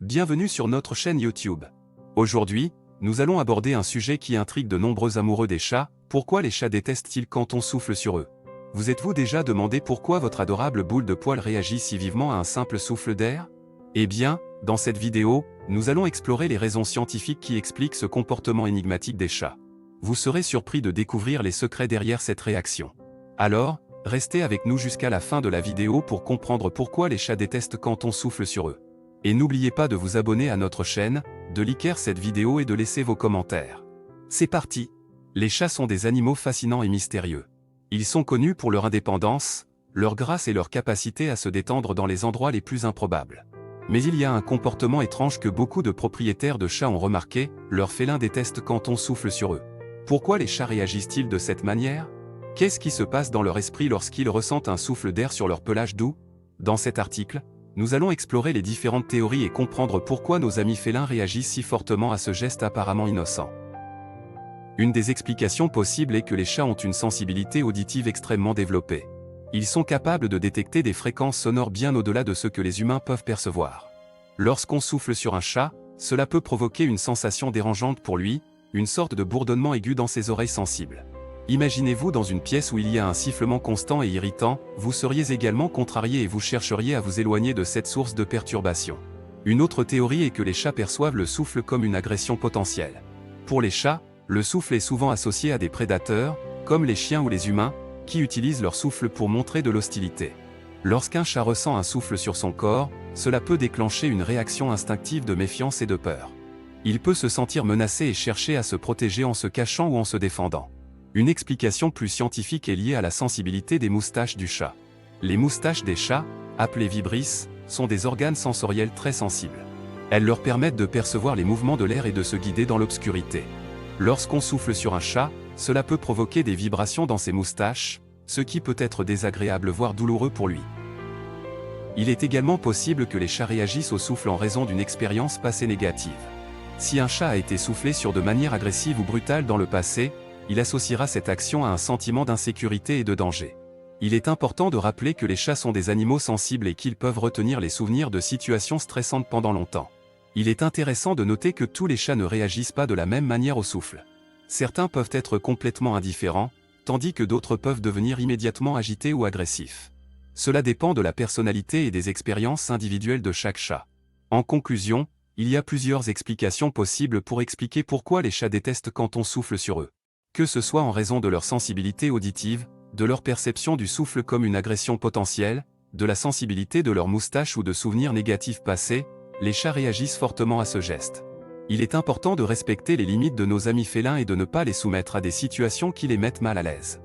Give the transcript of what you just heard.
Bienvenue sur notre chaîne YouTube. Aujourd'hui, nous allons aborder un sujet qui intrigue de nombreux amoureux des chats. Pourquoi les chats détestent-ils quand on souffle sur eux? Vous êtes-vous déjà demandé pourquoi votre adorable boule de poils réagit si vivement à un simple souffle d'air? Eh bien, dans cette vidéo, nous allons explorer les raisons scientifiques qui expliquent ce comportement énigmatique des chats. Vous serez surpris de découvrir les secrets derrière cette réaction. Alors, restez avec nous jusqu'à la fin de la vidéo pour comprendre pourquoi les chats détestent quand on souffle sur eux. Et n'oubliez pas de vous abonner à notre chaîne, de liker cette vidéo et de laisser vos commentaires. C'est parti! Les chats sont des animaux fascinants et mystérieux. Ils sont connus pour leur indépendance, leur grâce et leur capacité à se détendre dans les endroits les plus improbables. Mais il y a un comportement étrange que beaucoup de propriétaires de chats ont remarqué, leurs félins détestent quand on souffle sur eux. Pourquoi les chats réagissent-ils de cette manière? Qu'est-ce qui se passe dans leur esprit lorsqu'ils ressentent un souffle d'air sur leur pelage doux? Dans cet article, nous allons explorer les différentes théories et comprendre pourquoi nos amis félins réagissent si fortement à ce geste apparemment innocent. Une des explications possibles est que les chats ont une sensibilité auditive extrêmement développée. Ils sont capables de détecter des fréquences sonores bien au-delà de ce que les humains peuvent percevoir. Lorsqu'on souffle sur un chat, cela peut provoquer une sensation dérangeante pour lui, une sorte de bourdonnement aigu dans ses oreilles sensibles. Imaginez-vous dans une pièce où il y a un sifflement constant et irritant, vous seriez également contrarié et vous chercheriez à vous éloigner de cette source de perturbation. Une autre théorie est que les chats perçoivent le souffle comme une agression potentielle. Pour les chats, le souffle est souvent associé à des prédateurs, comme les chiens ou les humains, qui utilisent leur souffle pour montrer de l'hostilité. Lorsqu'un chat ressent un souffle sur son corps, cela peut déclencher une réaction instinctive de méfiance et de peur. Il peut se sentir menacé et chercher à se protéger en se cachant ou en se défendant. Une explication plus scientifique est liée à la sensibilité des moustaches du chat. Les moustaches des chats, appelées vibrisses, sont des organes sensoriels très sensibles. Elles leur permettent de percevoir les mouvements de l'air et de se guider dans l'obscurité. Lorsqu'on souffle sur un chat, cela peut provoquer des vibrations dans ses moustaches, ce qui peut être désagréable voire douloureux pour lui. Il est également possible que les chats réagissent au souffle en raison d'une expérience passée négative. Si un chat a été soufflé sur de manière agressive ou brutale dans le passé, il associera cette action à un sentiment d'insécurité et de danger. Il est important de rappeler que les chats sont des animaux sensibles et qu'ils peuvent retenir les souvenirs de situations stressantes pendant longtemps. Il est intéressant de noter que tous les chats ne réagissent pas de la même manière au souffle. Certains peuvent être complètement indifférents, tandis que d'autres peuvent devenir immédiatement agités ou agressifs. Cela dépend de la personnalité et des expériences individuelles de chaque chat. En conclusion, il y a plusieurs explications possibles pour expliquer pourquoi les chats détestent quand on souffle sur eux. Que ce soit en raison de leur sensibilité auditive, de leur perception du souffle comme une agression potentielle, de la sensibilité de leur moustache ou de souvenirs négatifs passés, les chats réagissent fortement à ce geste. Il est important de respecter les limites de nos amis félins et de ne pas les soumettre à des situations qui les mettent mal à l'aise.